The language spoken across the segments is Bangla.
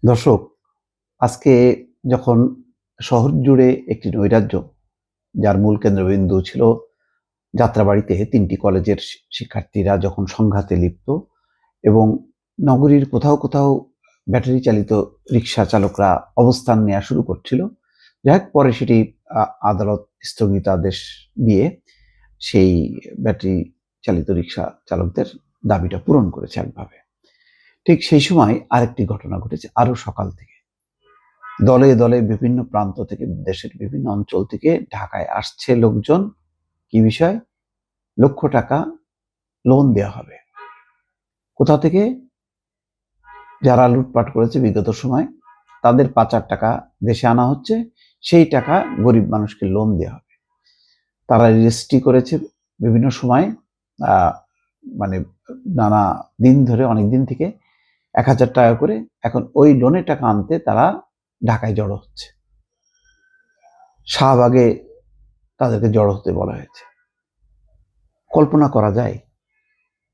দর্শক, আজকে যখন শহর জুড়ে একটি নৈরাজ্য, যার মূল কেন্দ্রবিন্দু ছিল যাত্রাবাড়ীতে ৩টি কলেজের শিক্ষার্থীরা যখন সংঘাতে লিপ্ত এবং নগরীর কোথাও কোথাও ব্যাটারি চালিত রিক্সা চালকরা অবস্থান নেওয়া শুরু করছিল। যাই হোক, পরে সেটি আদালত স্থগিতাদেশ দিয়ে সেই ব্যাটারি চালিত রিক্সা চালকদের দাবিটা পূরণ করেছে একভাবে। ঠিক সেই সময় আরেকটি ঘটনা ঘটেছে আরো সকাল থেকে। দলে দলে বিভিন্ন প্রান্ত থেকে, দেশের বিভিন্ন অঞ্চল থেকে ঢাকায় আসছে লোকজন। কি বিষয়? লক্ষ টাকা লোন দেওয়া হবে। কোথা থেকে? যারা লুটপাট করেছে বিগত সময়, তাদের পাচার টাকা দেশে আনা হচ্ছে, সেই টাকা গরিব মানুষকে লোন দেওয়া হবে। তারা রেজিস্ট্রি করেছে বিভিন্ন সময়, মানে নানা দিন ধরে, অনেক দিন থেকে ১,০০০ টাকা করে। এখন ওই লোনের টাকা আনতে তারা ঢাকায় জড়ো হচ্ছে। শাহবাগে তাদেরকে জড়ো হতে বলা হয়েছে। কল্পনা করা যায়?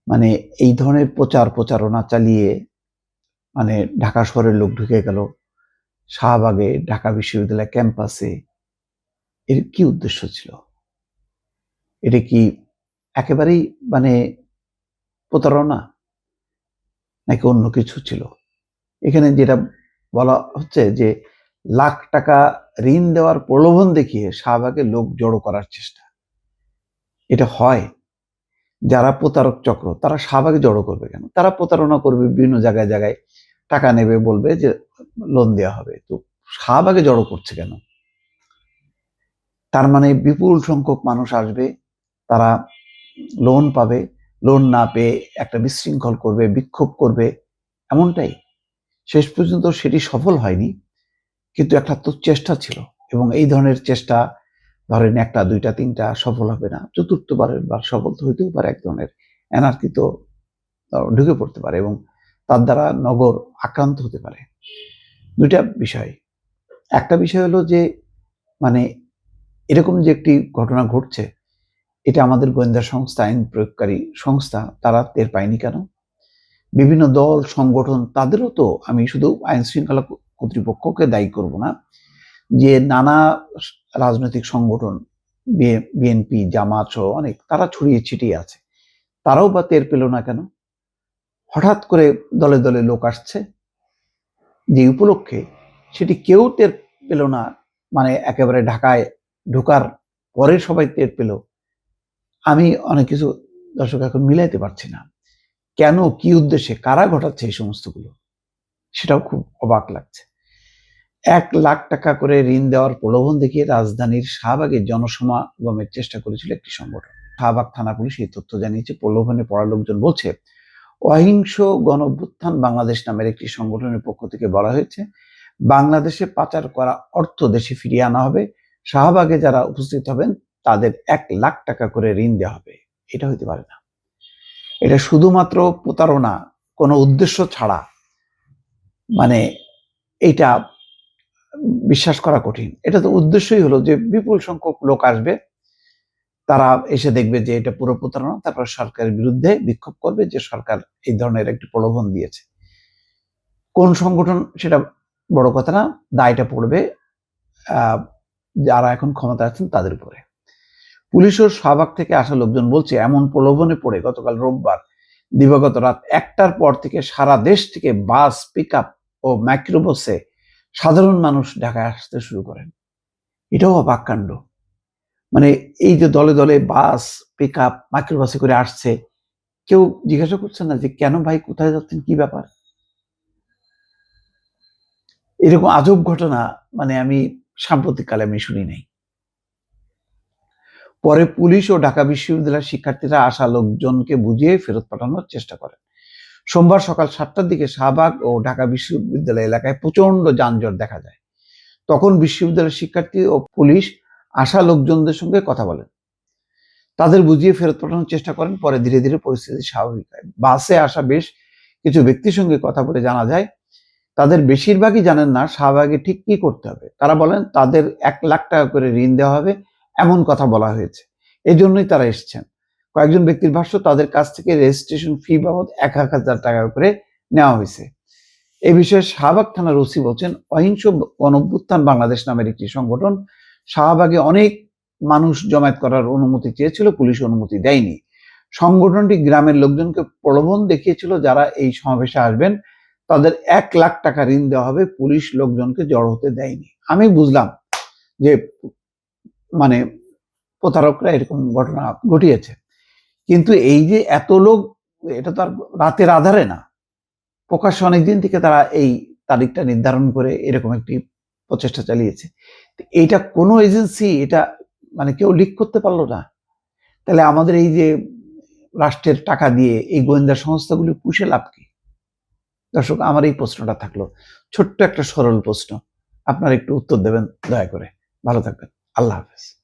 মানে এই ধরনের প্রচারণা চালিয়ে ঢাকা শহরের লোক ঢুকে গেল শাহবাগে, ঢাকা বিশ্ববিদ্যালয় ক্যাম্পাসে। এর কি উদ্দেশ্য ছিল? এটা কি একেবারেই প্রতারণা, নাকি অন্য কিছু ছিল? এখানে যেটা বলা হচ্ছে যে লাখ টাকা ঋণ দেওয়ার প্রলোভন দেখিয়ে শাহবাগে লোক জড়ো করার চেষ্টা। এটা হয়? যারা প্রতারক চক্র, তারা শাহবাগে জড়ো করবে কেন? তারা প্রতারণা করবে, বিভিন্ন জায়গায় জায়গায় টাকা নেবে, বলবে যে লোন দেওয়া হবে। তো শাহবাগে জড়ো করছে কেন? তার মানে বিপুল সংখ্যক মানুষ আসবে, তারা লোন পাবে, লোন না পেয়ে একটা বিশৃঙ্খল করবে, বিক্ষোভ করবে, এমনটাই। শেষ পর্যন্ত সেটি সফল হয়নি, কিন্তু একটা তো চেষ্টা ছিল। এবং এই ধরনের চেষ্টা, ধরেন একটা, দুইটা, তিনটা সফল হবে না, চতুর্থবারের বার সফল তো হইতেও পারে। এক ধরনের এনার্কি তো ঢুকে পড়তে পারে এবং তার দ্বারা নগর আক্রান্ত হতে পারে। দুইটা বিষয়। একটা বিষয় হলো যে এরকম যে একটি ঘটনা ঘটছে, এটা আমাদের গোয়েন্দা সংস্থা, আইন প্রয়োগকারী সংস্থা, তারা টের পায়নি কেন? বিভিন্ন দল সংগঠন, তাদেরও তো, আমি শুধু আইন শৃঙ্খলা কর্তৃপক্ষকে দায়ী করব না, যে নানা রাজনৈতিক সংগঠন, বিএনপি, জামাত সহ অনেক, তারা ছড়িয়ে ছিটিয়ে আছে, তারাও বা টের পেল না কেন? হঠাৎ করে দলে দলে লোক আসছে যে উপলক্ষে, সেটি কেউ টের পেল না। একেবারে ঢাকায় ঢোকার পরে সবাই টের পেল। আমি অনেক কিছু, দর্শক, এখন মিলাইতে পারছি না। কেন, কি উদ্দেশ্যে, কারা ঘটাচ্ছে এই সমস্তগুলো, সেটাও খুব অবাক লাগছে। ১,০০,০০০ টাকা করে ঋণ দেওয়ার প্রলোভন দেখিয়ে রাজধানীর শাহবাগে জনসমাগমের চেষ্টা করেছিল একটি সংগঠন। শাহবাগ থানা পুলিশ এই তথ্য জানিয়েছে। প্রলোভনে পড়া লোকজন বলছে, অহিংস গণঅভ্যুত্থান বাংলাদেশ নামের একটি সংগঠনের পক্ষ থেকে বলা হয়েছে, বাংলাদেশে পাচার করা অর্থ দেশে ফিরিয়ে আনা হবে, শাহবাগে যারা উপস্থিত হবেন তাদের ১,০০,০০০ টাকা করে ঋণ দেওয়া হবে। এটা হইতে পারে না। এটা শুধুমাত্র প্রতারণা, কোনো উদ্দেশ্য ছাড়া। এটা বিশ্বাস করা কঠিন। এটা তো উদ্দেশ্যই হলো যে বিপুল সংখ্যক লোক আসবে, তারা এসে দেখবে যে এটা পুরো প্রতারণা, তারপর সরকারের বিরুদ্ধে বিক্ষোভ করবে যে সরকার এই ধরনের একটি প্রলোভন দিয়েছে। কোন সংগঠন সেটা বড় কথা না, দায়টা পড়বে যারা এখন ক্ষমতা আছেন তাদের উপরে। পুলিশ ও শাহবাগ থেকে আসা লোকজন বলছে, এমন প্রলোভনে পড়ে গতকাল রোববার দিবাগত রাত ১টার পর থেকে সারা দেশ থেকে বাস, পিকআপ ও মাইক্রোবাসে সাধারণ মানুষ ঢাকায় আসতে শুরু করেন। এটাও অবাক কাণ্ড। এই যে দলে দলে বাস, পিকআপ, মাইক্রোবাসে করে আসছে, কেউ জিজ্ঞাসা করছে না যে কেন ভাই, কোথায় যাচ্ছেন, কি ব্যাপার? এরকম আজব ঘটনা আমি সাম্প্রতিককালে শুনি নাই। পরে পুলিশ ও ঢাকা বিশ্ববিদ্যালয়ের শিক্ষার্থীরা আসা লোকজনকে বুঝিয়ে ফেরত পাঠানোর চেষ্টা করেন। সোমবার সকাল ৭টার দিকে শাহবাগ ও ঢাকা বিশ্ববিদ্যালয় এলাকায় প্রচন্ড যানজট দেখা যায়। তখন বিশ্ববিদ্যালয়ের শিক্ষার্থী ও পুলিশ আসা লোকজনদের সঙ্গে কথা বলেন, তাদের বুঝিয়ে ফেরত পাঠানোর চেষ্টা করেন। পরে ধীরে ধীরে পরিস্থিতি স্বাভাবিক হয়। বাসে আসা বেশ কিছু ব্যক্তির সঙ্গে কথা বলে জানা যায়, তাদের বেশিরভাগই জানেন না শাহবাগে ঠিক কি করতে হবে। তারা বলেন তাদের ১,০০,০০০ টাকা করে ঋণ দেওয়া হবে, এমন কথা বলা হয়েছে, এই জন্যই তারা এসছেন। কয়েকজন ব্যক্তির ভাষ্য, তাদের কাছ থেকে রেজিস্ট্রেশন ফি বাবদ ১,০০০ টাকা করে নেওয়া হয়েছে। এই বিষয়ে শাহবাগ থানার ওসি বলছেন, অহিংস গণঅভ্যুত্থান বাংলাদেশ নামের একটি সংগঠন শাহবাগে অনেক মানুষ জমায়েত করার অনুমতি চেয়েছিল, পুলিশ অনুমতি দেয়নি। সংগঠনটি গ্রামের লোকজনকে প্রলোভন দেখিয়েছিল, যারা এই সমাবেশে আসবেন তাদের 1 লাখ টাকা ঋণ দেওয়া হবে, পুলিশ লোকজনকে জড়ো হতে দেয়নি। আমি বুঝলাম যে মানে প্রতারকরা এরকম ঘটনা ঘটিয়েছে, কিন্তু এই যে এত লোক, এটা তো আর রাতের আধারে না, প্রকাশ্যে অনেকদিন থেকে তারা এই তারিখটা নির্ধারণ করে এরকম একটি প্রচেষ্টা চালিয়েছে। এইটা কোনো এজেন্সি এটা কেউ লিক করতে পারলো না? তাহলে আমাদের এই যে রাষ্ট্রের টাকা দিয়ে এই গোয়েন্দা সংস্থাগুলি পুষে লাভ কি? দর্শক, আমার এই প্রশ্নটা থাকলো, ছোট্ট একটা সরল প্রশ্ন, আপনারা একটু উত্তর দেবেন দয়া করে। ভালো থাকবেন। আল্লাহ হাফেজ।